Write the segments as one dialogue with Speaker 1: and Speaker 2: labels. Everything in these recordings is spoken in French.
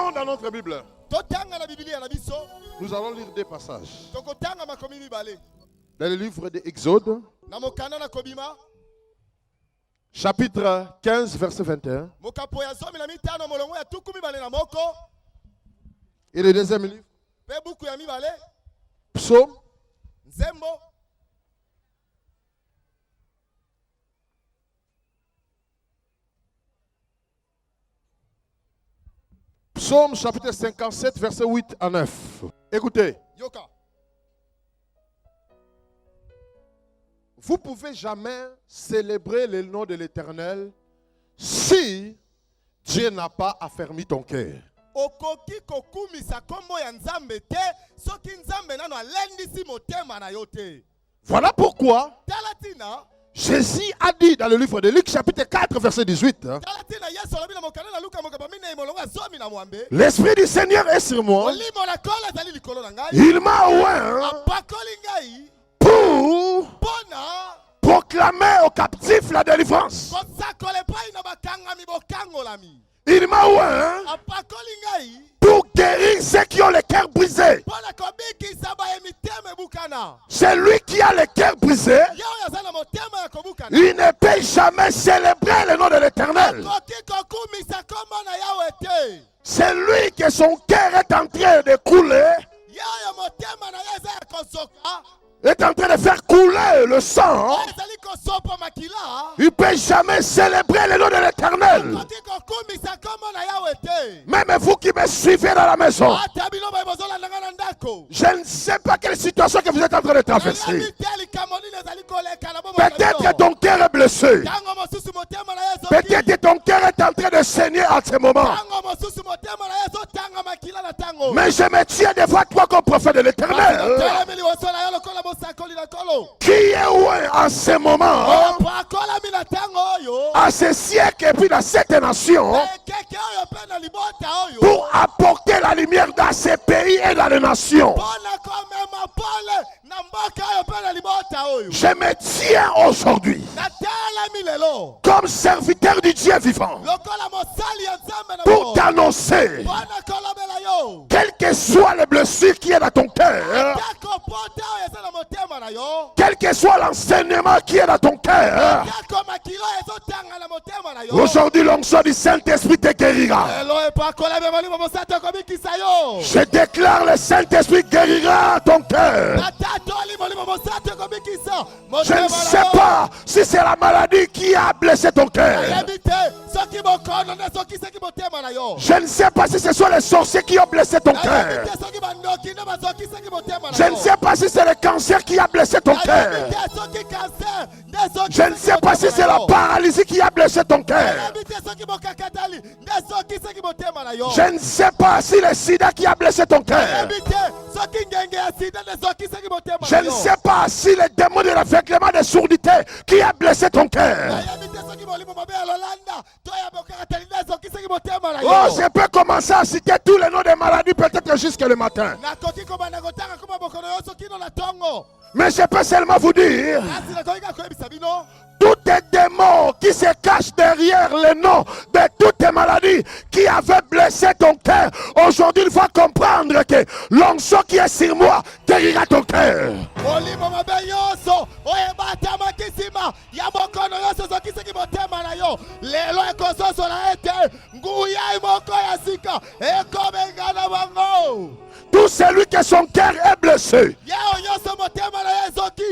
Speaker 1: Lisons dans notre Bible. Nous allons lire des passages. Dans le livre d'Exode, chapitre 15, verset 21. Et le deuxième livre, Psaume. Psaume chapitre 57, verset 8 à 9. Écoutez. Vous ne pouvez jamais célébrer le nom de l'Éternel si Dieu n'a pas affermi ton cœur. Voilà pourquoi Jésus a dit dans le livre de Luc chapitre 4 verset 18, l'Esprit du Seigneur est sur moi. Il m'a oint pour proclamer aux captifs la délivrance. Il m'a oint pour guérir ceux qui ont le cœur brisé. C'est lui qui a le cœur brisé. Il ne peut jamais célébrer le nom de l'Éternel. C'est lui que son cœur est en train de couler. Est en train de faire couler le sang. Il ne peut jamais célébrer le nom de l'Éternel. Même vous qui me suivez dans la maison, je ne sais pas quelle situation que vous êtes en train de traverser. Peut-être ton cœur est blessé. Peut-être ton cœur est en train de saigner à ce moment. Mais je me tiens devant toi comme prophète de l'Éternel, qui est loin en ce moment, à ce siècle et puis dans cette nation, pour apporter la lumière dans ces pays et dans les nations. Je me tiens aujourd'hui comme serviteur du Dieu vivant pour t'annoncer, quelle que soit les blessures qui est dans ton cœur, quel que soit l'enseignement qui est dans ton cœur, aujourd'hui l'onction du Saint-Esprit te guérira. Je déclare, le Saint-Esprit guérira ton cœur. Je ne sais pas si c'est la maladie qui a blessé ton cœur. Je ne sais pas si ce sont les sorciers qui ont blessé ton cœur. Je ne sais pas si c'est le cancer qui a blessé ton cœur. Je ne sais pas si c'est la paralysie qui a blessé ton cœur. Je ne sais pas si le sida qui a blessé ton cœur. Je ne sais pas si le démon de l'aveuglement de sourdité qui a blessé ton cœur. Oh, je peux commencer à citer tous les noms des maladies peut-être jusqu'à le matin. Mais je peux seulement vous dire, tous les démons qui se cachent derrière le nom de toutes les maladies qui avaient blessé ton cœur, aujourd'hui il faut comprendre que l'onction qui est sur moi guérira ton cœur. Tout celui que son cœur est blessé,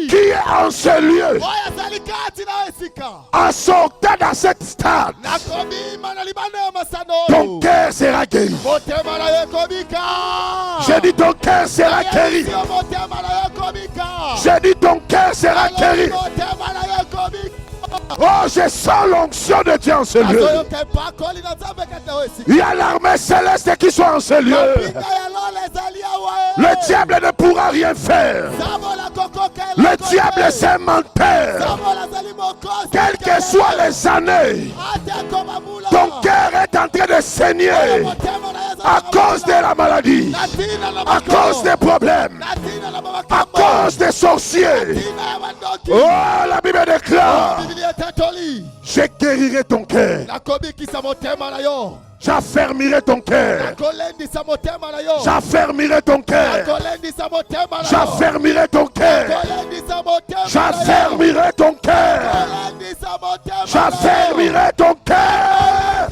Speaker 1: qui est en ce lieu, en sortant dans cette stade, ton cœur sera guéri. J'ai dit ton cœur sera guéri. J'ai dit ton cœur sera guéri. Oh, je sens l'onction de Dieu en ce lieu. Il y a l'armée céleste qui soit en ce lieu. Le diable ne pourra rien faire. Le diable c'est menteur. Quelles que soient les années, ton cœur est en train de saigner à cause de la maladie, à cause des problèmes, à cause des sorciers. Oh, la Bible déclare, je guérirai ton cœur. J'affermirai ton cœur. J'affermirai ton cœur. J'affermirai ton cœur. J'affermirai ton cœur. J'affermirai ton cœur.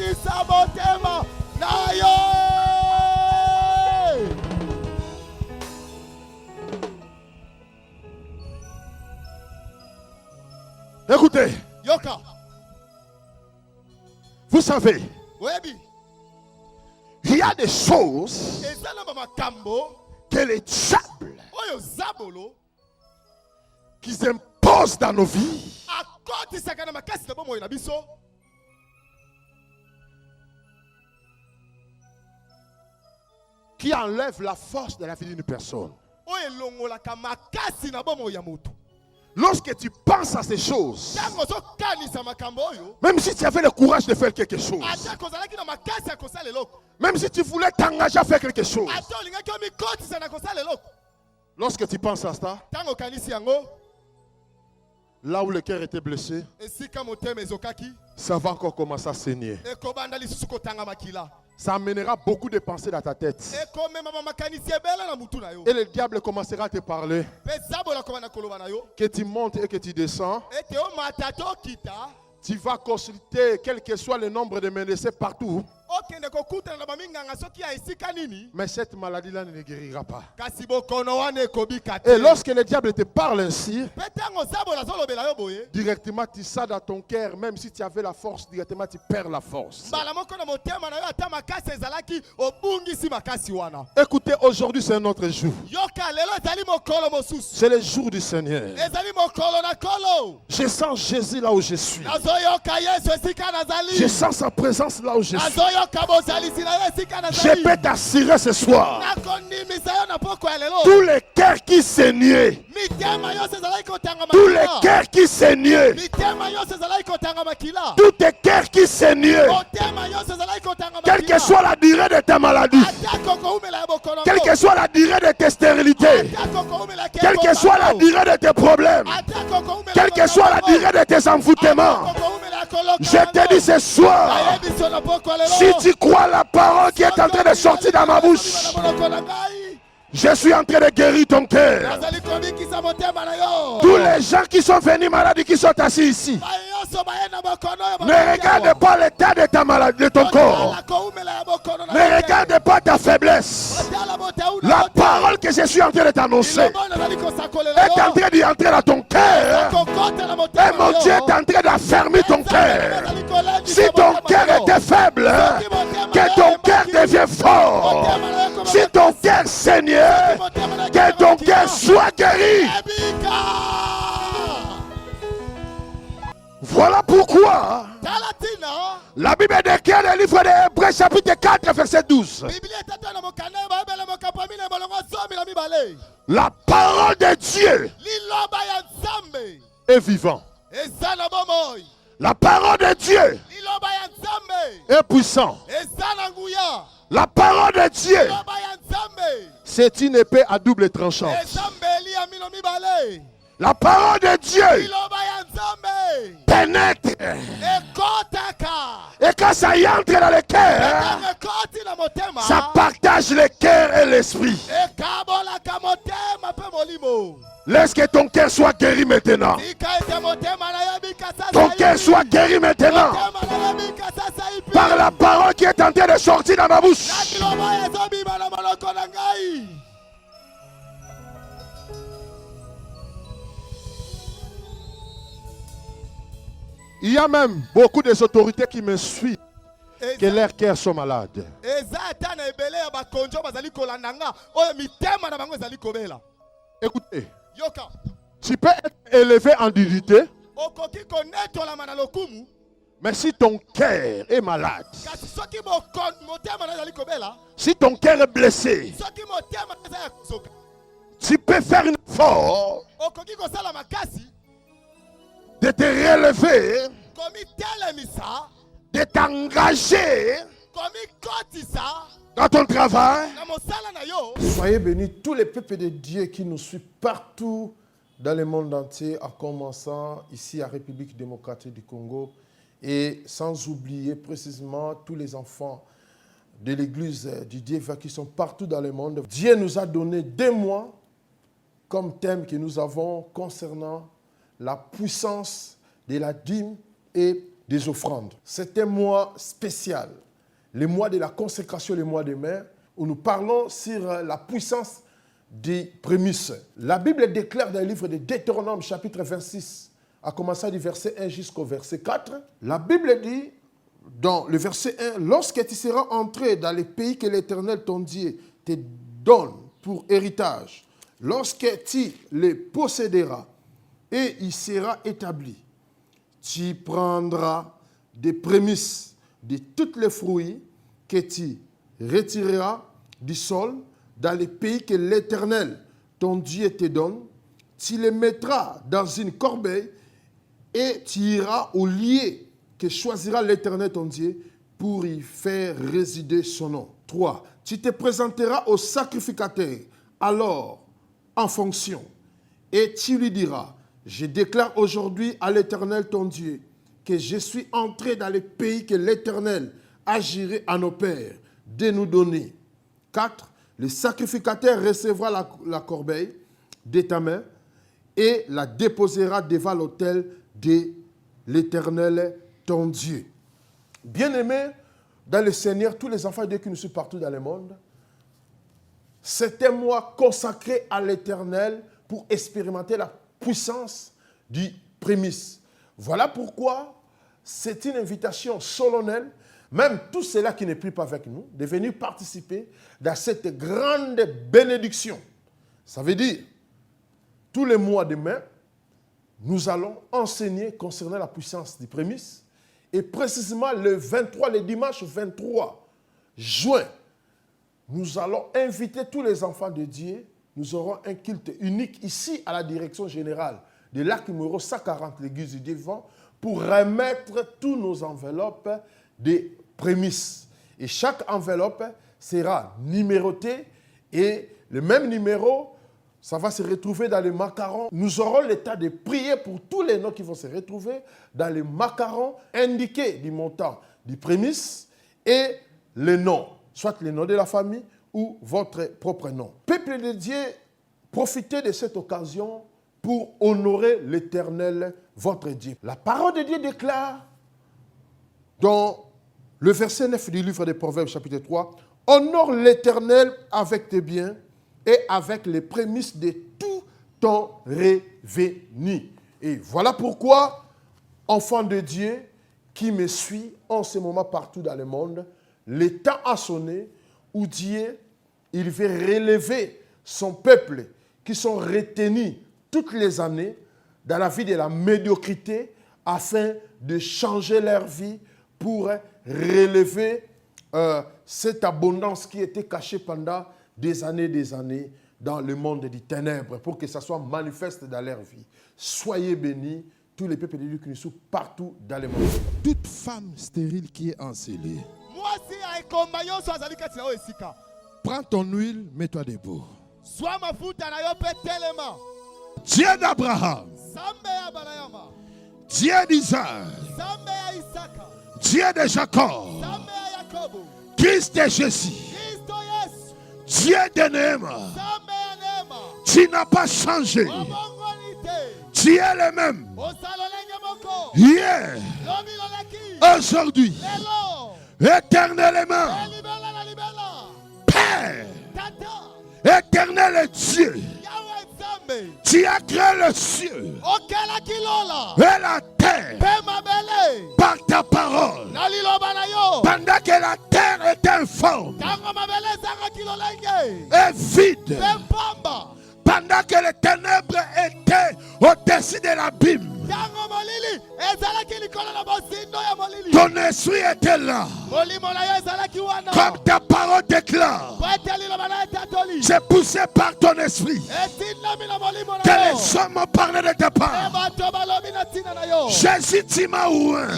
Speaker 1: Écoutez. Vous savez, il y a des choses que les diables qui imposent dans nos vies qui enlèvent la force de la vie d'une personne. Lorsque tu penses à ces choses, même si tu avais le courage de faire quelque chose, même si tu voulais t'engager à faire quelque chose, lorsque tu penses à ça, là où le cœur était blessé, ça va encore commencer à saigner. Ça amènera beaucoup de pensées dans ta tête. Et le diable commencera à te parler. Que tu montes et que tu descends. Tu vas consulter quel que soit le nombre de médecins partout. Mais cette maladie-là ne guérira pas. Et lorsque le diable te parle ainsi, directement tu sens dans ton cœur, même si tu avais la force, directement tu perds la force. Écoutez, aujourd'hui c'est un autre jour. C'est le jour du Seigneur. Je sens Jésus là où je suis. Je sens sa présence là où je suis. Je peux t'assurer ce soir, tous les cœurs qui saignaient, tous les cœurs qui saignaient, tous tes cœurs qui saignaient, quelle que soit la durée de ta maladie, quelle que soit la durée de tes stérilités, quelle que soit la durée de tes problèmes, quelle que soit la durée de tes envoûtements, je te dis ce soir, si tu crois la parole qui est en train de sortir dans ma bouche, je suis en train de guérir ton cœur. Tous les gens qui sont venus malades, qui sont assis ici, ne regarde pas l'état de ta maladie, de ton corps. Ne regarde pas ta faiblesse. La parole que je suis en train de t'annoncer est en train d'y entrer dans ton cœur. Et mon Dieu est en train d'affermir ton cœur. Si ton cœur était faible, que ton cœur devienne fort. Si ton cœur saignait, que ton cœur soit guéri. Voilà pourquoi la Bible déclare le livre de Hébreux chapitre 4 verset 12. La parole de Dieu est vivant. La parole de Dieu est puissant. La parole de Dieu, c'est une épée à double tranchant. La parole de Dieu pénètre. Et quand ça y entre dans le cœur, ça partage le cœur et l'esprit. Laisse que ton cœur soit guéri maintenant. Ton cœur soit guéri maintenant. Par la parole qui est en train de sortir dans ma bouche. Il y a même beaucoup des autorités qui me suivent, que leurs cœurs sont malades. Écoutez, tu peux être élevé en dignité, mais si ton cœur est malade, si ton cœur est blessé, tu peux faire un effort de te relever, de t'engager dans ton travail.
Speaker 2: Soyez bénis tous les peuples de Dieu qui nous suivent partout dans le monde entier, en commençant ici à République démocratique du Congo, et sans oublier précisément tous les enfants de l'église du Dieu qui sont partout dans le monde. Dieu nous a donné 2 mois comme thème que nous avons concernant la puissance de la dîme et des offrandes. C'est un mois spécial, le mois de la consécration, le mois de mai, où nous parlons sur la puissance des prémices. La Bible déclare dans le livre de Deutéronome, chapitre 26, à commencer du verset 1 jusqu'au verset 4, la Bible dit, dans le verset 1, « Lorsque tu seras entré dans le pays que l'Éternel, ton Dieu, te donne pour héritage, lorsque tu le posséderas et il sera établi, tu prendras des prémices de tous les fruits que tu retireras du sol dans le pays que l'Éternel, ton Dieu, te donne. Tu les mettras dans une corbeille et tu iras au lieu que choisira l'Éternel, ton Dieu, pour y faire résider son nom. 3. Tu te présenteras au sacrificateur, alors, en fonction, et tu lui diras, je déclare aujourd'hui à l'Éternel, ton Dieu, que je suis entré dans le pays que l'Éternel a juré à nos pères de nous donner. 4. Le sacrificateur recevra la corbeille de ta main et la déposera devant l'autel de l'Éternel, ton Dieu. Bien-aimés dans le Seigneur, tous les enfants de Dieu qui nous suivent partout dans le monde, c'est un mois consacré à l'Éternel pour expérimenter la puissance du prémice. Voilà pourquoi c'est une invitation solennelle, même tous ceux-là qui ne prient pas avec nous, de venir participer dans cette grande bénédiction. Ça veut dire, tous les mois de mai, nous allons enseigner concernant la puissance du prémice. Et précisément le dimanche 23 juin, nous allons inviter tous les enfants de Dieu. Nous aurons un culte unique ici à la direction générale de l'acte numéro 140, l'église du Dieu vivant, pour remettre tous nos enveloppes des prémices. Et chaque enveloppe sera numérotée et le même numéro, ça va se retrouver dans les macarons. Nous aurons l'état de prier pour tous les noms qui vont se retrouver dans les macarons indiqués du montant du prémice et le nom, soit le nom de la famille ou votre propre nom. Peuple de Dieu, profitez de cette occasion pour honorer l'Éternel, votre Dieu. La parole de Dieu déclare dans le verset 9 du livre des Proverbes, chapitre 3, « Honore l'Éternel avec tes biens et avec les prémices de tout ton revenu. » Et voilà pourquoi, enfant de Dieu qui me suit en ce moment partout dans le monde, le temps a sonné où Dieu, il veut relever son peuple qui sont retenus toutes les années dans la vie de la médiocrité afin de changer leur vie pour relever cette abondance qui était cachée pendant des années dans le monde des ténèbres pour que ça soit manifeste dans leur vie. Soyez bénis, tous les peuples de Dieu qui nous sont partout dans le monde.
Speaker 1: Toute femme stérile qui est encelée, prends ton huile, mets-toi debout. Dieu d'Abraham, Dieu d'Isaac, Dieu de Jacob, Christ de Jésus, Dieu de Néma, tu n'as pas changé. Tu es le même. Hier, aujourd'hui, éternellement. Père, éternel Dieu, tu as créé le ciel et la terre par ta parole. Pendant que la terre était informe et vide, pendant que les ténèbres étaient au-dessus de l'abîme, ton esprit était là. Comme ta parole déclare, c'est poussé par ton esprit que les hommes ont parlé de ta part. Jésus, tu m'as oint.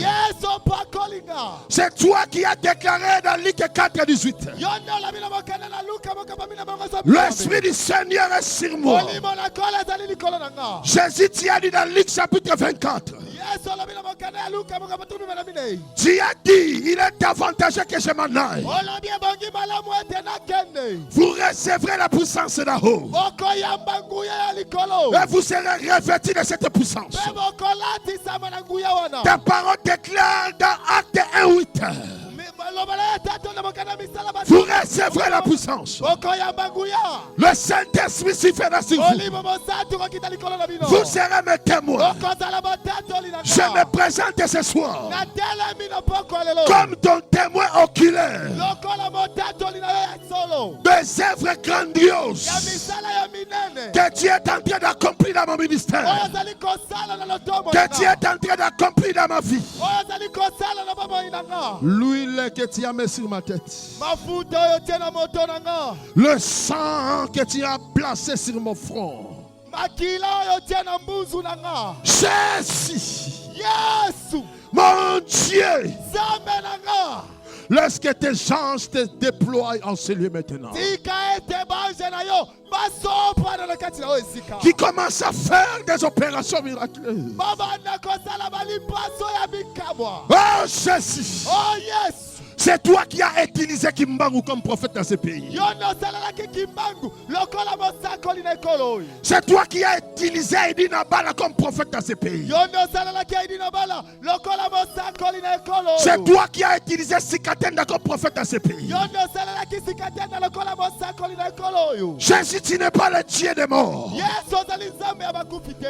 Speaker 1: C'est toi qui as déclaré dans Luc 4, 18. L'esprit du Seigneur est sur moi. Jésus, tu as dit dans Luc chapitre 24. Tu as dit, il est avantageux que je m'en aille. Vous recevrez la puissance d'en haut. Et vous serez revêtis de cette puissance. Ta parole déclare dans Acte 1:8. Vous recevrez la puissance. Le Saint-Esprit suffira sur vous. Vous serez mes témoins. Je me présente ce soir comme ton témoin oculaire des œuvres grandioses que tu es en train d'accomplir dans mon ministère, que tu es en train d'accomplir dans ma vie. L'huile que tu as mis sur ma tête, le sang que tu as placé sur mon front, Jésus, mon Dieu, laisse que tes anges te déploient en ce lieu maintenant, qui commence à faire des opérations miraculeuses. Oh Jésus, c'est toi qui as utilisé Kimbangu comme prophète dans ce pays. C'est toi qui as utilisé Edina Bala comme prophète dans ce pays. C'est toi qui as utilisé Sikatenda comme prophète dans ce pays. Jésus, tu n'es pas le Dieu des morts.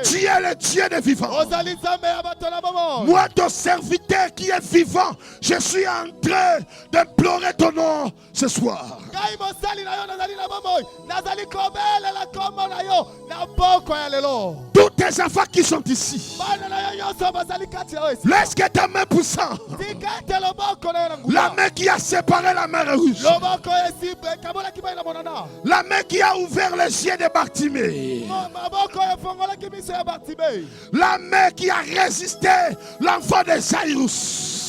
Speaker 1: Tu es le Dieu des vivants. Moi, ton serviteur qui est vivant, je suis en train d'implorer ton nom ce soir. Tous tes enfants qui sont ici, laisse que ta main puissante, la main qui a séparé la mer rouge, la main qui a ouvert les yeux de Bartimée, la main qui a résisté l'enfant de Jairus,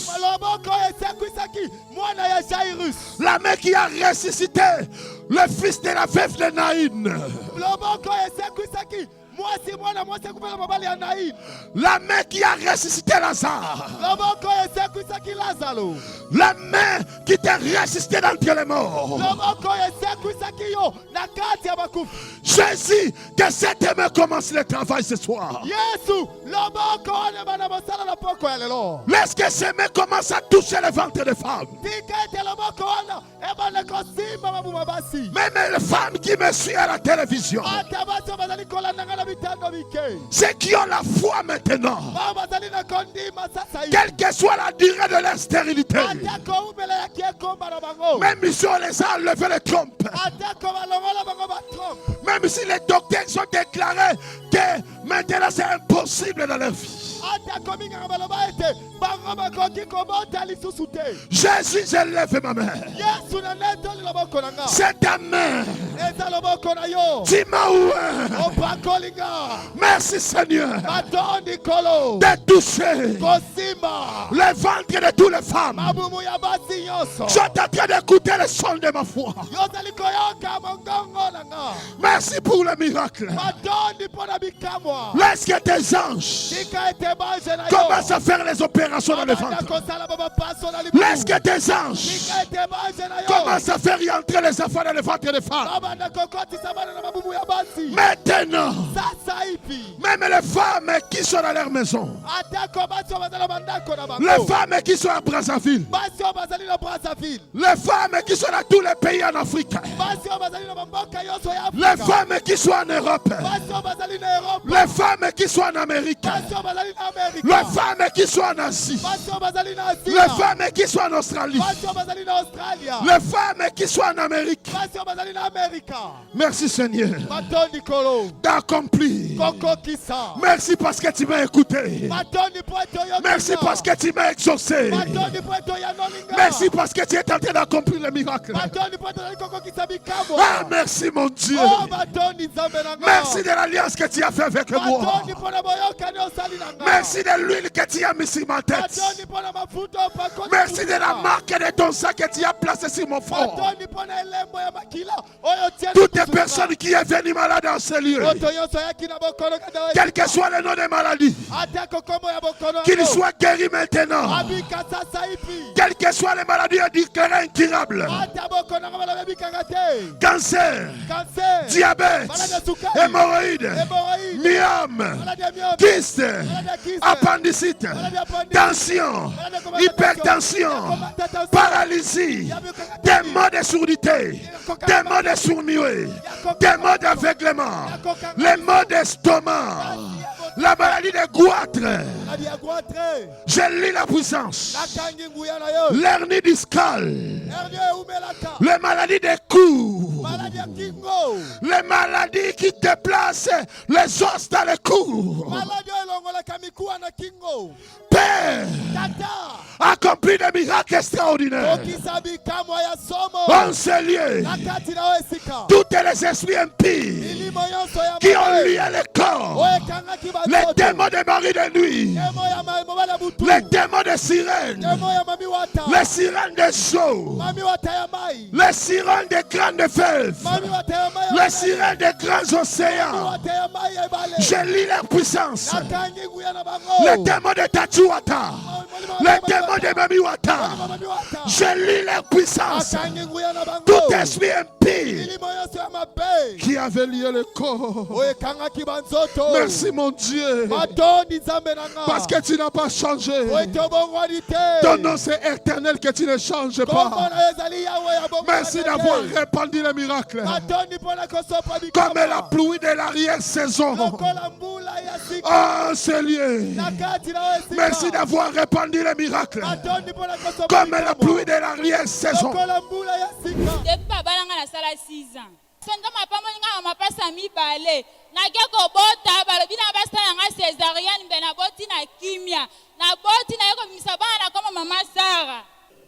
Speaker 1: la main qui a ressuscité le fils de la veuve de Naïn, la main qui a ressuscité Lazare, la main qui t'a ressuscité d'entre les morts. Jésus, que cette main commence le travail ce soir. Laisse que ces mains commencent à toucher le ventre des femmes. Même les femmes qui me suivent à la télévision, ceux qui ont la foi maintenant, quelle que soit la durée de leur stérilité, même si on les a enlevé les trompes, même si les docteurs ont déclaré que maintenant c'est impossible dans leur vie, Jésus, je lève ma main. C'est ta main. Dis-moi où. Merci Seigneur de toucher le ventre de toutes les femmes. Je suis en train d'écouter le son de ma foi. Merci pour le miracle. Laisse que tes anges commencent à faire les opérations dans le ventre. Laisse que tes anges commencent à faire y entrer les enfants dans le ventre des femmes. Maintenant, même les femmes qui sont dans leur maison, les femmes qui sont à Brazzaville, les femmes qui sont dans tous les pays en Afrique, les femmes qui sont en Europe, les femmes qui sont en Amérique, les femmes qui sont en Asie, les femmes qui sont en Australie, les femmes qui sont en Amérique. Merci Seigneur d'accomplir. Merci parce que tu m'as écouté. Merci parce que tu m'as exaucé. Merci parce que tu es en train d'accomplir le miracle. Ah, merci mon Dieu. Merci de l'alliance que tu as fait avec moi. Merci de l'huile que tu as mis sur ma tête. Merci de la marque de ton sang que tu as placé sur mon front. Toutes les personnes qui sont venues malades dans ce lieu, quel que soit le nom des maladies, qu'ils soient guéris maintenant. Quelles que soient les maladies déclarées incurables, cancer, diabète, hémorroïdes, myome, kyste, appendicite, tension, hypertension, paralysie, des maux de surdité, des maux de sourd-muet, des maux d'aveuglement, les maux d'estomac, la maladie de goitre. Je lis la puissance. L'hernie discale, les maladies des cou, les maladies qui déplacent les os dans le cou. Père, accomplis des miracles extraordinaires. En ce lieu, tous les esprits impies qui ont lié le corps, les démons de mari de nuit, les démons de sirènes, les sirènes de Joe, les sirènes des grandes fèves, les sirènes des grands océans. Je lis leur puissance. Les démons de Tachuata, les démons de Mamiwata, je lis leur puissance. Tout esprit impie qui avait lié le corps. Merci mon Dieu, parce que tu n'as pas changé. Ton nom c'est éternel, que tu ne changes pas. Merci d'avoir répandu les miracles comme la pluie de l'arrière-saison. Oh, c'est lié. Merci d'avoir répandu les miracles comme la pluie de l'arrière-saison.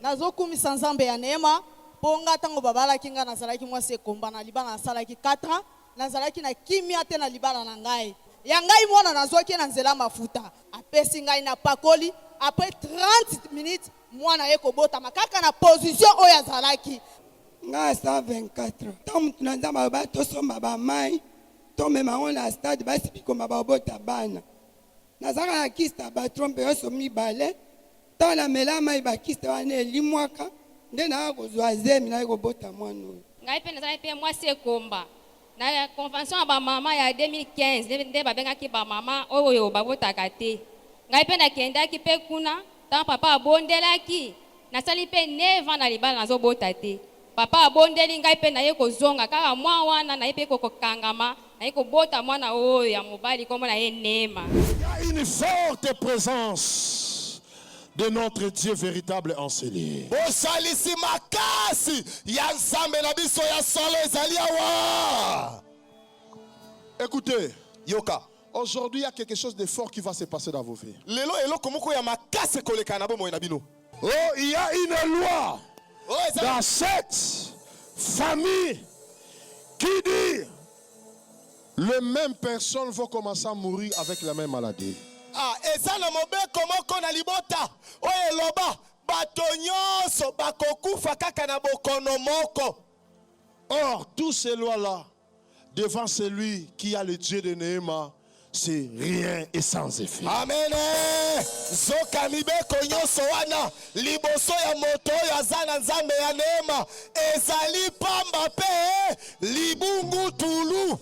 Speaker 3: Nazokumisa nzambe ya neema ponga tango babala kinga nazalaki mwasi ekomba na libala nasalaki 4 ans nazalaki na kimia te na libala na ngai ya ngai mwana nazoki na nzela mafuta apesi ngai na pakoli après 30 minutes mwana ekobota makaka na position oyo azalaki
Speaker 4: nga 124 tant tunanzama ba tosomba ba mai to mema on na stade basi bikoma babota bana nazaka na kista ba trompe yo somi balé tant la melama iba kista wana elimwaka nde na kozwa zemi na ekobota mwana oyo
Speaker 5: ngai pe nazali pe mwasi ekomba na convention ba mama ya 2015 nde babengaki ba mama oyo babotaka te ngai pe nakendaki pe kuna tant papa abondelaki nasali pe 9 ans na libala nazobota te papa abondeli ngai pe naye kozonga kaka mwa wana naye pe kokangama naye kobota mwana oyo ya mobali komo na ye Neema.
Speaker 1: Il y a une forte présence de notre Dieu véritable enseigné.
Speaker 6: Bosalisi makasi ya nzambe na biso ya solo ezali awa.
Speaker 1: Écoutez,
Speaker 6: Yoka,
Speaker 1: aujourd'hui il y a quelque chose de fort qui va se passer dans vos vies.
Speaker 6: lelo eloko moko ya makasi koleka na bomo na bino.
Speaker 1: Oh, il y a une loi dans cette famille qui dit les mêmes personnes vont commencer à mourir avec la même maladie.
Speaker 6: Ah, eza na mobeko moko na libota oyo eloba bato nyonso bakokufa kaka na bokono moko.
Speaker 1: Or, tous ces lois-là, devant celui qui a le Dieu de Néhéma, c'est rien et sans effet.
Speaker 6: Amen. Zoka mibeko nyonso wana liboso ya moto oyo aza na nzambe ya Neema ezali pamba pe libungu tulu.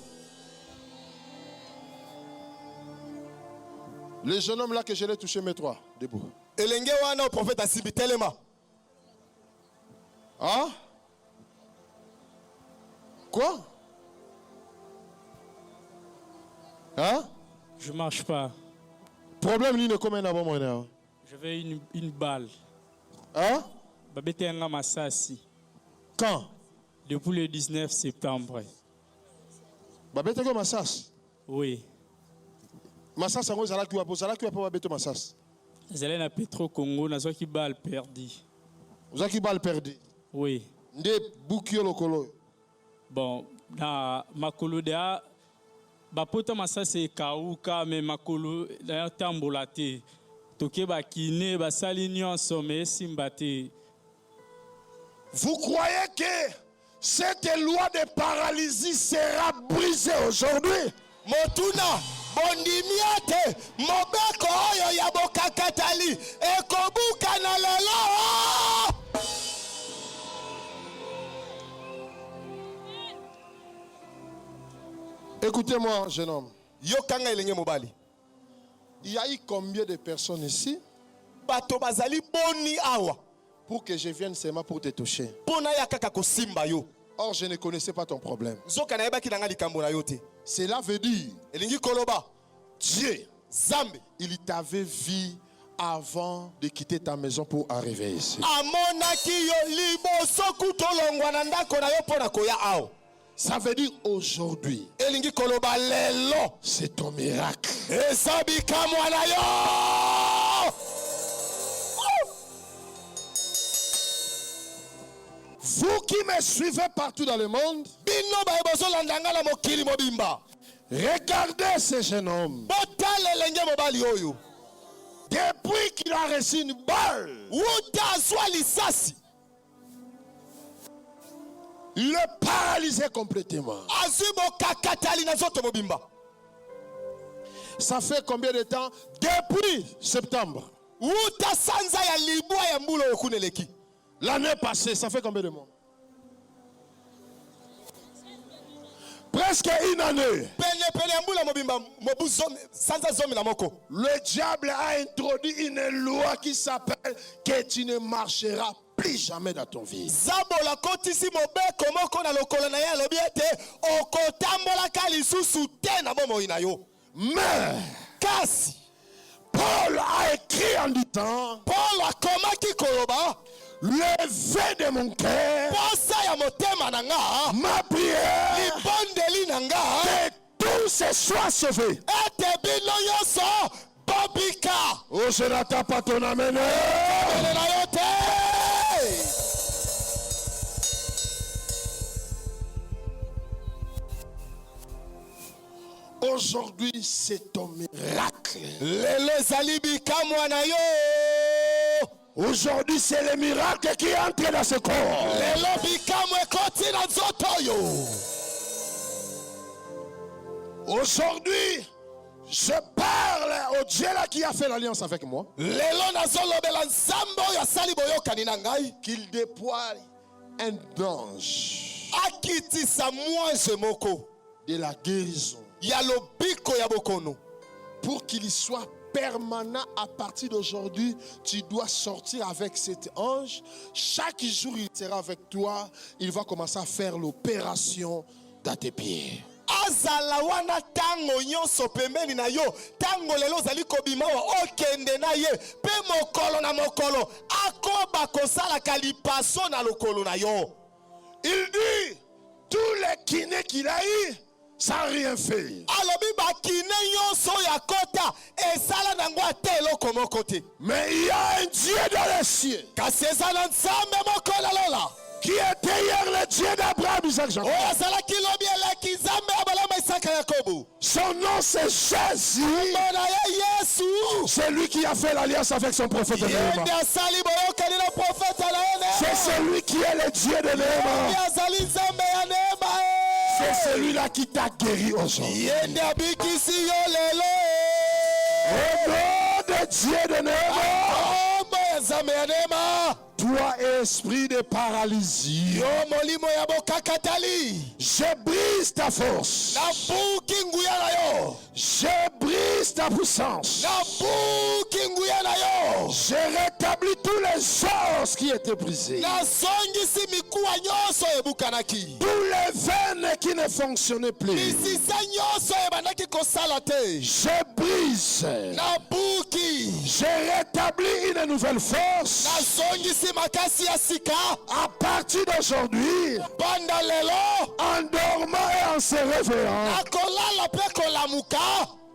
Speaker 1: Le jeune homme là que je l'ai touché, mets-toi debout.
Speaker 6: Elenge wana o prophète asibi telema.
Speaker 1: Hein? Quoi? Hein?
Speaker 7: Je marche pas.
Speaker 1: Problème ni ne comme un abonnement.
Speaker 7: Je veux une balle.
Speaker 1: Hein?
Speaker 7: Babete nga masasi.
Speaker 1: Quand?
Speaker 7: Depuis le 19 septembre.
Speaker 1: Babete ko masas.
Speaker 7: Oui.
Speaker 1: Masas sango zala ki wapo babete masas.
Speaker 7: Zalé na Petro Congo na zoki balle perdu.
Speaker 1: Zaki bal perdu.
Speaker 7: Oui.
Speaker 1: Nde bukio lokolo.
Speaker 7: Bon, na makolo dea bapota masasi ekauka me makolo tambola te toke bakine basali nyonso me esimba te.
Speaker 1: Vous croyez que cette loi de paralysie sera brisée aujourd'hui?
Speaker 6: Motuna bondimiate mobeko oyo ya bokakatali ekobuka na lelo.
Speaker 2: Écoutez-moi, jeune homme.
Speaker 6: Yokanga elenge mobali.
Speaker 2: Il y a eu combien de personnes ici
Speaker 6: Bato bazali boni awa
Speaker 2: pour que je vienne seulement pour te toucher?
Speaker 6: pona ya kaka kosimba yo.
Speaker 2: Or, je ne connaissais pas ton problème.
Speaker 6: Zoka na yebaki nanga likambo na yo te.
Speaker 2: Cela veut dire,
Speaker 6: Elingi koloba
Speaker 2: Dieu,
Speaker 6: Zambe
Speaker 2: il t'avait vu avant de quitter ta maison pour arriver ici.
Speaker 6: amonaki yo liboso kutolongwa na ndako na yo pona koya awa.
Speaker 2: Ça veut dire aujourd'hui,
Speaker 6: Elingi koloba lelo
Speaker 2: c'est ton miracle.
Speaker 6: ezabika mwana yo.
Speaker 2: Vous qui me suivez partout dans le monde,
Speaker 6: Bino ba eboso landanga la mokili mobimba.
Speaker 2: regardez ce jeune homme.
Speaker 6: Botale lenge mobali oyo.
Speaker 2: Depuis qu'il a reçu une balle,
Speaker 6: Wuta azwa lisasi.
Speaker 2: le paralysé complètement.
Speaker 6: Azwi bokakatali na zoto mobimba.
Speaker 2: Ça fait combien de temps? Depuis septembre.
Speaker 6: Wuta sanza ya libwa ya mbulo yokuneleki.
Speaker 2: L'année passée, ça fait combien de mois? Presque une année.
Speaker 6: Pene ya mbula mobimba mobu zomi sanza zomi na moko.
Speaker 2: Le diable a introduit une loi qui s'appelle que tu ne marcheras plus jamais dans ton vie.
Speaker 6: Zabola kotisi mobeko moko na lokolo na ya lobi ete okotambola ka lisusu te na bomoi na yo.
Speaker 2: Mais
Speaker 6: Kasi
Speaker 2: Paul a écrit en du temps,
Speaker 6: Paul akomaki koloba
Speaker 2: le vœu de mon cœur,
Speaker 6: posa ya motema na nga
Speaker 2: ma prière,
Speaker 6: libondeli na nga
Speaker 2: que tous soient sauvés.
Speaker 6: ete bino nyonso bobika.
Speaker 2: Oh, je n'attends pas ton amen.
Speaker 6: Ele na yo te.
Speaker 2: Aujourd'hui, c'est ton miracle.
Speaker 6: Lelo ezali bikamwa na yo.
Speaker 2: Aujourd'hui, c'est le miracle qui entre dans ce corps.
Speaker 6: Lelo bikamwa ekoti na nzoto oyo.
Speaker 2: Aujourd'hui, je parle au Dieu là qui a fait l'alliance avec moi,
Speaker 6: Lelo nazolobela nzambe oyo asali boyokani na ngai
Speaker 2: qu'il déploie un ange
Speaker 6: akitisa mwanze moko
Speaker 2: de la guérison
Speaker 6: ya lobiko ya bokono
Speaker 2: pour qu'il soit permanent. À partir d'aujourd'hui, tu dois sortir avec cet ange. Chaque jour, il sera avec toi. Il va commencer à faire l'opération dans tes pieds.
Speaker 6: azala wana tango nyonso pembeni na yo tango lelo ozali kobima wa okende na ye pe mokolo na mokolo akoba kosalaka lipaso na lokolo na yo.
Speaker 2: Il dit, tous les kinés qu'il a eu, sans rien faire.
Speaker 6: Alobi bakine nyonso ya kota esala nango ate eloko moko te.
Speaker 2: Mais il y a un Dieu dans les cieux
Speaker 6: Kasi eza na nzambe moko na lola
Speaker 2: qui était hier le Dieu d'Abraham, Isaac, Jacob.
Speaker 6: oyo azalaki lobi eleki nzambe ya balama Isaka Yakobo.
Speaker 2: Son nom c'est Jésus.
Speaker 6: Mbona ya Yesu
Speaker 2: C'est lui qui a fait l'alliance avec son prophète
Speaker 6: yende
Speaker 2: Néhémie.
Speaker 6: asali boyokani na profeta na ye
Speaker 2: C'est
Speaker 6: Neema.
Speaker 2: celui qui est le Dieu de
Speaker 6: Yende
Speaker 2: Néhémie.
Speaker 6: azali nzambe ya Neema
Speaker 2: C'est celui-là qui t'a guéri aujourd'hui.
Speaker 6: yende abikisi yo lelo
Speaker 2: Au nom de Dieu de Néhémie,
Speaker 6: ombo ya nzambe ya Neema.
Speaker 2: toi esprit de paralysie,
Speaker 6: Yo molimo ya bokakatali
Speaker 2: je brise ta force.
Speaker 6: nabuki nguya na yo
Speaker 2: Je brise ta puissance.
Speaker 6: nabuki nguya na yo
Speaker 2: Je rétablis tous les os qui étaient brisés.
Speaker 6: nasongisi mikuwa nyonso ebukanaki
Speaker 2: Tous les veines qui ne fonctionnaient plus.
Speaker 6: misisa nyonso ebandaki kosala te
Speaker 2: Je brise.
Speaker 6: nabuki
Speaker 2: Je rétablis une nouvelle force.
Speaker 6: nasongisi makasi ya sika
Speaker 2: À partir d'aujourd'hui,
Speaker 6: banda lelo
Speaker 2: en dormant et en se réveillant,
Speaker 6: nakolala mpe kolamuka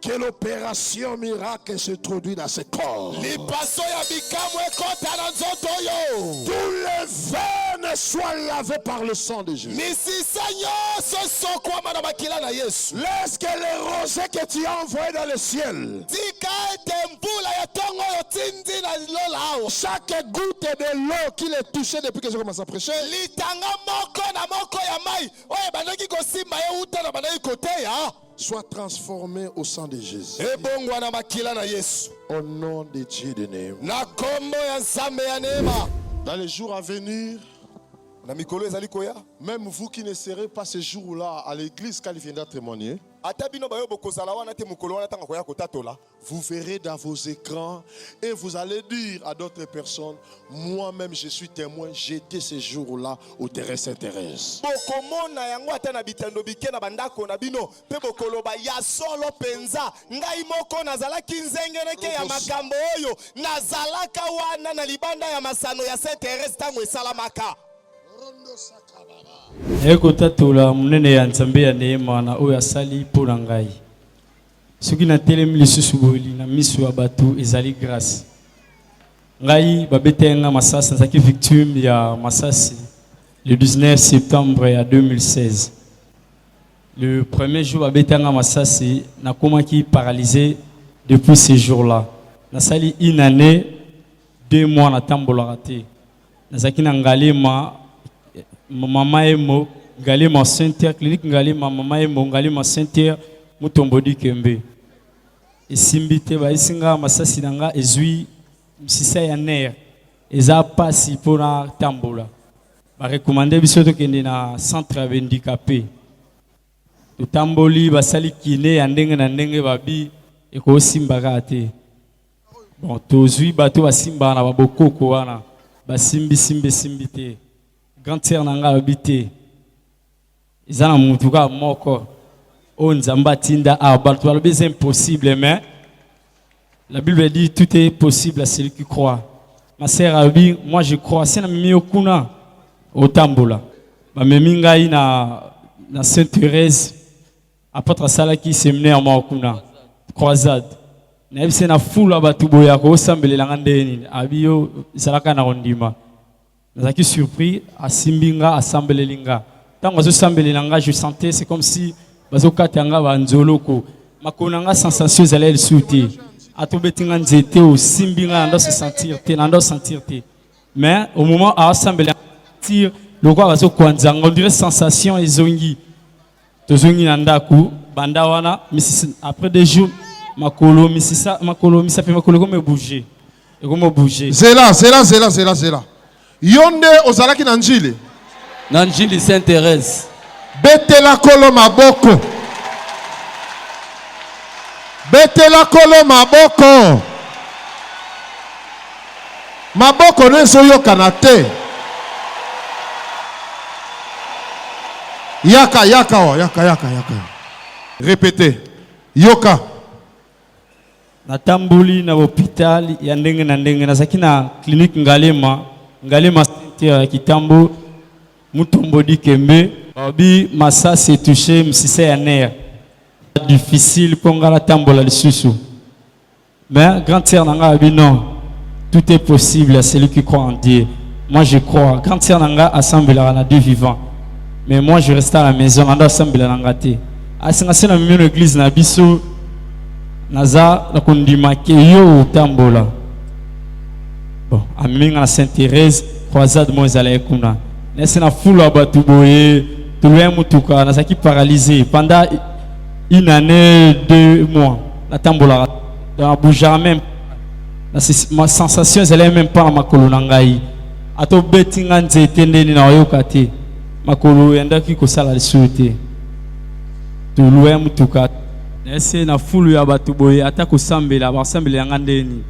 Speaker 2: que l'opération miracle se produit dans ce corps.
Speaker 6: lipaso ya bikamu ekota na nzoto oyo
Speaker 2: Tous les veines
Speaker 1: soit lavé par le sang de Jésus. Laisse que les rosées que tu as envoyées dans le ciel, chaque goutte de l'eau qui les touchait depuis que j'ai commencé à prêcher, soit transformé au sang de Jésus. Au nom de Dieu de Néhéma. Dans les jours à venir, même vous qui ne serez pas ce jour-là à l'église quand il viendra témoigner, vous verrez dans vos écrans et vous allez dire à d'autres personnes, moi-même je suis témoin, j'étais ce jour-là au terrain Saint-Thérèse.
Speaker 7: ekotatola munene ya nzambe ya neema na oyo asali mpo na ngai soki natelemi lisusu boyeli na miso ya bato ezali grâce ngai babetenga masasi nazalaki victime ya masasi le 19 septembre ya 2016. Le premier jour babetenga masasi nakomaki paralysé depuis ce jour-là. Nasali une année 2 mois natambolaka te nazalaki na ngalema Maman emo ngalema Saint-Terre clinique ngalema mama emo ngalema Saint-Terre mutombodi kembe esimbite ba isinga masasi nanga ezui msisa ya ner eza pasi pona tambola ba recommander biso to kende na centre handicapé to tamboli basali kiné ya ndenge na ndenge babi eko simbaka te bon tozui bato basimba na babokoko wana basimbi te Grand sœur nanga habité. Ils ont un mutuka moko. On zamba tinda abat. C'est impossible, mais la Bible dit tout est possible à celui qui croit. Ma sœur Abi, moi je crois. C'est na mimi okuna au tambola. Ba meminga ina na Sainte Thérèse. Apôtre Sala qui s'est mené à Maokuna. Croisade. Na yebise na fula batu boya ko sambela ngandeni. Abi yo salaka na ondima. Nazaki surpris à Simbinga, à Sambelelinga. Tant que je Sambelelanga, je sentais, c'est comme si Bazokatanga va Nzoloko. Ma konanga sensation, elle est souhaitée. À tout betingan zété au Simbinga, on doit se sentir, on doit sentir. Mais au moment à Sambelelinga, le roi Bazokwanzanga, on dirait sensation et zongi. Tozongi Nandaku, Bandawana, après des jours, Makolo, Missa fait Makolo comme bouger. Et comme bouger.
Speaker 1: C'est là. Yonde ozalaki na njili.
Speaker 8: Na njili Sainte-Thérèse.
Speaker 1: Betela kolo maboko. Betela kolo maboko. Maboko nezo yoka te. Yaka. Répétez. Yoka.
Speaker 7: Na tambuli na hôpital ya ndenge na ndenge nazaki na clinique Ngalema Saint-Terre Kitambo Mutombodi Kembe Babi Massa s'est touché msisa ya ner difficile pour ngala tambola lisusu mais grand sœur nanga abi non tout est possible à celui qui croit en Dieu. Moi je crois grand sœur nanga assemblera na Dieu vivant mais moi je reste à la maison nanda assemblera nanga te asinga sena mimi na église na biso naza na kondima ke yo tambola. Bon, Aming à Sainte-Thérèse, croisade Moïsala Ekuna. N'est-ce pas foule à Batouboye, tout le monde n'a qui paralysé pendant une année, 2 mois. La tambola, dans bouger même. Ma sensation, elle est même pas à ma colonangaï. A to bettingan zétende ni na yokate. Ma colo yanda ki ko sala souté. Tout le monde n'est-ce pas foule à Batouboye, attaque au sambela, sambela ngandeni.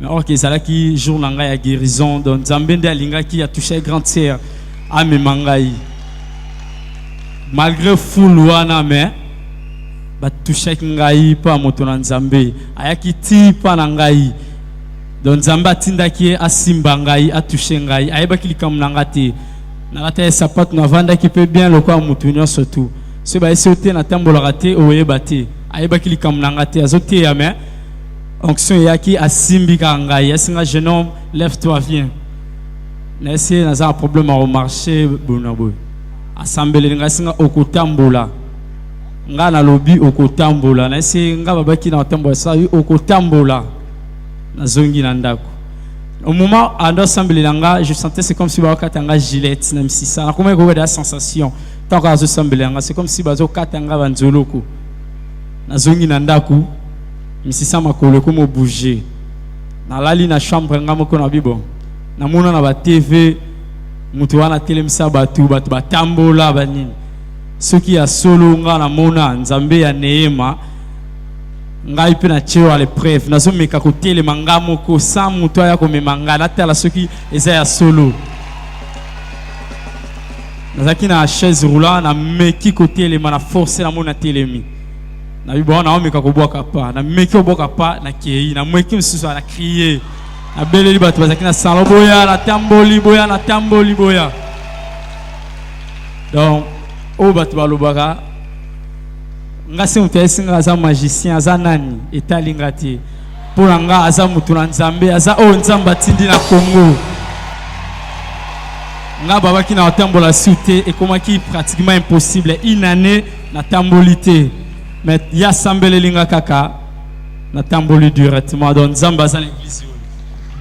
Speaker 7: Mais or que ça qui jour nanga ya guérison donc Nzambende alinga qui a touché grande sœur à Memangai malgré fulwana mais ba touché ngai pa moto na Nzambe ayaki ti pa na ngai donc Nzamba tinda ki asimba ngai a touché ngai ayeba ki likam nanga te na rata sapat na vanda qui peut bien le quoi mutunyo surtout ce ba sauter na tambola raté oyeba te ayeba ki likam nanga te azote ya mais onction yaki asimbi kangai asinga jeune homme lève-toi viens Nasi naza un problème au marché bonaboy. Assemblée ngasinga okotambola. Nga na lobby okotambola. Nasi nga babaki na otambola sa okotambola. Nazongi na ndako. Au moment où je sentais c'est comme si je avais une gilette. Ça a comme une sensation. Tant que je c'est comme si je avais une zoloko. Je suis allé dans la chambre, je bouger. Dans la chambre, je suis allé la TV, je suis allé télé, je suis ceux qui sont solo, je suis allé ngai pe na cheo à l'épreuve nazo meka côté le manga moko sans muto ya ko memanga na tala soki eza ya solo nazaki na chaise roulant na meki côté le mana forcer na mona telemi na bibo na meka ko boka pa na meki ko boka pa na kei na meki msusu na crier na beleli bato bazaki na salo boya na tamboli boya donc o bato balobaka nga se mtu esinga aza magicien aza nani etalinga te pour nga aza mutu na nzambe aza o nzamba atindi na Congo nga babaki na otambola sute ekomaki pratiquement impossible une année na tamboli te mais ya sambelelinga kaka na tamboli directement donc nzamba aza l'église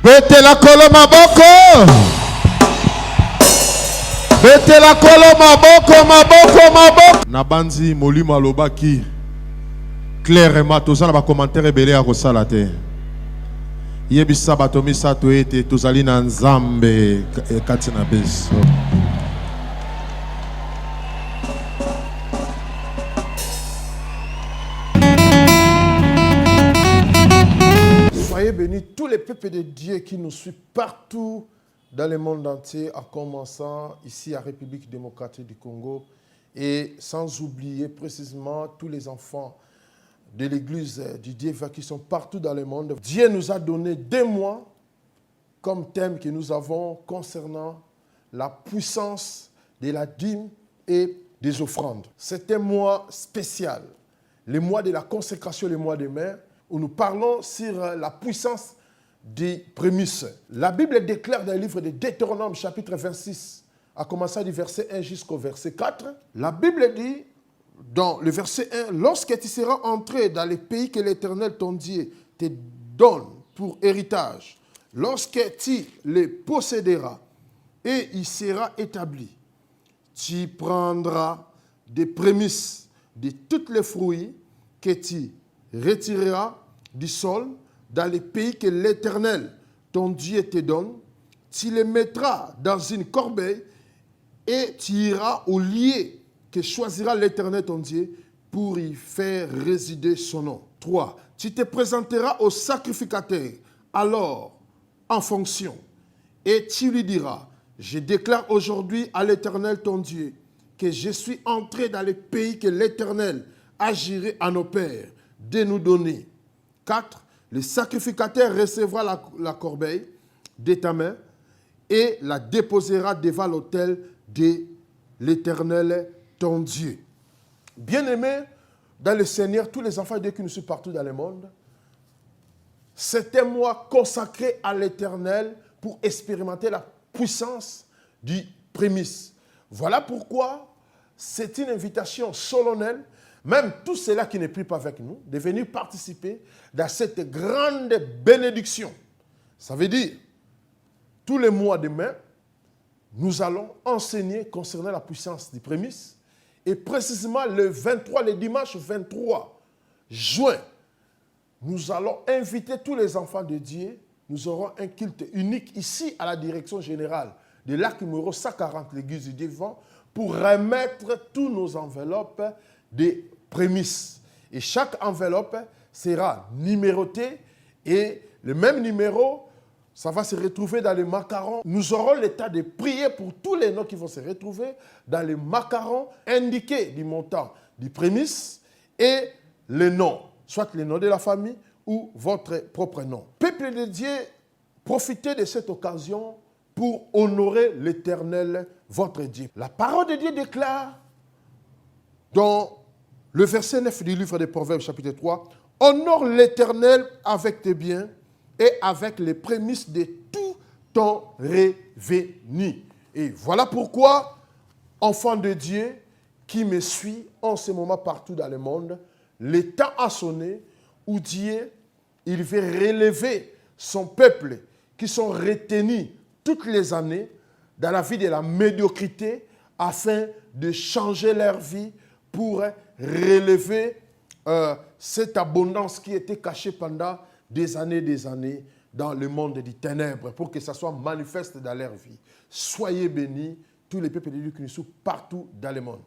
Speaker 2: bete la kolo maboko bete la kolo maboko Nabanzi molimo alobaki clairement tozala ba commentaire ebele ya kosala te yebisa bato misato ete tozali na nzambe kati na biso. Soyez bénis tous les peuples de Dieu qui nous suivent partout dans le monde entier, en commençant ici à République démocratique du Congo, et sans oublier précisément tous les enfants de l'église du Dieu qui sont partout dans le monde. Dieu nous a donné 2 mois comme thème que nous avons concernant la puissance de la dîme et des offrandes. C'est un mois spécial, le mois de la consécration, le mois de mai, où nous parlons sur la puissance des prémices. La Bible déclare dans le livre de Deutéronome, chapitre 26, à commencer du verset 1 jusqu'au verset 4, la Bible dit, dans le verset 1, « Lorsque tu seras entré dans le pays que l'Éternel ton Dieu te donne pour héritage, lorsque tu le posséderas et il sera établi, tu prendras des prémices de tous les fruits que tu retireras du sol dans le pays que l'Éternel, ton Dieu, te donne, tu les mettras dans une corbeille et tu iras au lieu que choisira l'Éternel, ton Dieu, pour y faire résider son nom. 3. Tu te présenteras au sacrificateur, alors, en fonction, et tu lui diras, je déclare aujourd'hui à l'Éternel, ton Dieu, que je suis entré dans le pays que l'Éternel a juré à nos pères de nous donner. 4. Le sacrificateur recevra la corbeille de ta main et la déposera devant l'autel de l'Éternel, ton Dieu. Bien-aimés dans le Seigneur, tous les enfants de Dieu qui nous suivent partout dans le monde, c'est un mois consacré à l'Éternel pour expérimenter la puissance du prémice. Voilà pourquoi c'est une invitation solennelle, même tous ceux-là qui ne prient pas avec nous, de venir participer dans cette grande bénédiction. Ça veut dire, tous les mois de mai, nous allons enseigner concernant la puissance du prémice. Et précisément le 23, le dimanche 23 juin, nous allons inviter tous les enfants de Dieu. Nous aurons un culte unique ici à la direction générale de l'arc numéro 140, l'église du Divan, pour remettre tous nos enveloppes des prémices. Et chaque enveloppe sera numérotée et le même numéro, ça va se retrouver dans les macarons. Nous aurons le temps de prier pour tous les noms qui vont se retrouver dans les macarons indiqués du montant du prémice et le nom, soit le nom de la famille ou votre propre nom. Peuple de Dieu, profitez de cette occasion pour honorer l'Éternel, votre Dieu. La parole de Dieu déclare dans le verset 9 du livre des Proverbes, chapitre 3, « Honore l'Éternel avec tes biens et avec les prémices de tous ton revenu. Et voilà pourquoi, enfant de Dieu qui me suit en ce moment partout dans le monde, le temps a sonné où Dieu, il veut relever son peuple qui sont retenus toutes les années dans la vie de la médiocrité afin de changer leur vie pour relever cette abondance qui était cachée pendant des années dans le monde des ténèbres pour que ça soit manifeste dans leur vie. Soyez bénis, tous les peuples de Dieu qui nous sont partout dans le monde.